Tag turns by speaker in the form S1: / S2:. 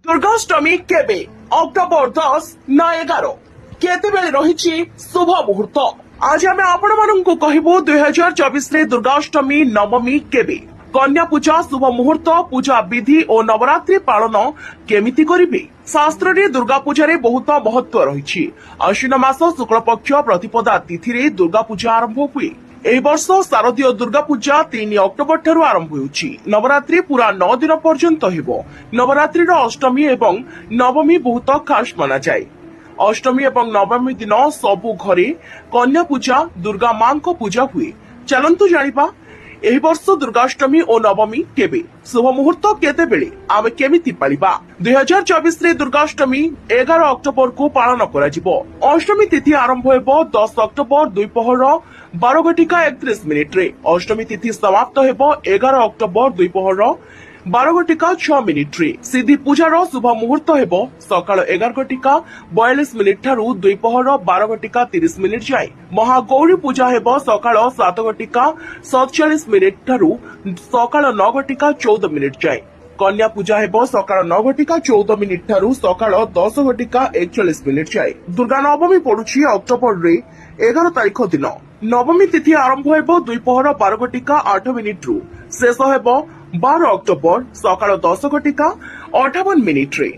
S1: ଦୁର୍ଗାଷ୍ଟମୀ କେବେ? ଅକ୍ଟୋବର 10 ନା 11? କେତେବେଳେ ରହିଛି ଶୁଭ ମୁହୂର୍ତ୍ତ? ଆଜି ଆମେ ଆପଣମାନଙ୍କୁ କହିବୁ 2024ରେ ଦୁର୍ଗାଷ୍ଟମୀ ନବମୀ କେବେ? କନ୍ୟା ପୂଜା ଶୁଭ ମୁହୂର୍ତ୍ତ, ପୂଜା ବିଧି ଓ ନବରାତ୍ରି ପାଳନ କେମିତି କରିବେ? ଶାସ୍ତ୍ରରେ ଦୁର୍ଗା ପୂଜାରେ ବହୁତ ମହତ୍ୱ ରହିଛି। ଆଶ୍ୱିନ ମାସ ଶୁକ୍ଳପକ୍ଷ ପ୍ରତିପଦା ତିଥିରେ ଦୁର୍ଗା ପୂଜା ଆରମ୍ଭ ହୁଏ। ଏହି ବର୍ଷ ଶାରଦୀୟ ଦୁର୍ଗା ପୂଜା 3 ଅକ୍ଟୋବର ଠାରୁ ଆରମ୍ଭ ହେଉଛି। ନବରାତ୍ରି ପୁରା 9 ଦିନ ପର୍ଯ୍ୟନ୍ତ ହେବ। ନବରାତ୍ରିର ଅଷ୍ଟମୀ ଏବଂ ନବମୀ ବହୁତ ଖାସ୍ ମନାଯାଏ। ଅଷ୍ଟମୀ ଏବଂ ନବମୀ ଦିନ ସବୁ ଘରେ କନ୍ୟା ପୂଜା, ଦୁର୍ଗା ମାଙ୍କ ପୂଜା ହୁଏ। ଚାଲନ୍ତୁ ଜାଣିବା ଏହି ବର୍ଷ ଦୁର୍ଗାଷ୍ଟମୀ ଓ ନବମୀ କେବେ? ଶୁଭ ମୁହୂର୍ତ୍ତ କେତେବେଳେ? ଆମେ କେମିତି ପାଳିବା? 2024ରେ ଦୁର୍ଗାଷ୍ଟମୀ 11 ଅକ୍ଟୋବରକୁ ପାଳନ କରାଯିବ। ଅଷ୍ଟମୀ ତିଥି ଆରମ୍ଭ ହେବ 10 ଅକ୍ଟୋବର ଦ୍ୱିପହର 12:31 ଅଷ୍ଟମୀ ତିଥି ସମାପ୍ତ ହେବ 11 ଅକ୍ଟୋବର ଦ୍ୱିପହର 12:06 ସିଦ୍ଧି ପୂଜାର ଶୁଭ ମୁହୂର୍ତ୍ତ ହେବ ସକାଳ 11:42 ଠାରୁ ଦ୍ୱିପହର 12:30 ଯାଏ। ମହାଗୌରୀ ପୂଜା ହେବ ସକାଳ 7:47 ଠାରୁ ସକାଳ 9:14 ଯାଏ। କନ୍ୟା ପୂଜା ହେବ ସକାଳ 9:14 ଠାରୁ ସକାଳ 10:41 ଯାଏ। ଦୁର୍ଗା ନବମୀ ପଡୁଛି ଅକ୍ଟୋବରରେ 11 ତାରିଖ ଦିନ। ନବମୀ ତିଥି ଆରମ୍ଭ ହେବ ଦ୍ୱିପହର 12:08 ଶେଷ ହେବ 12 ଅକ୍ଟୋବର ସକାଳ 10:58 ରେ।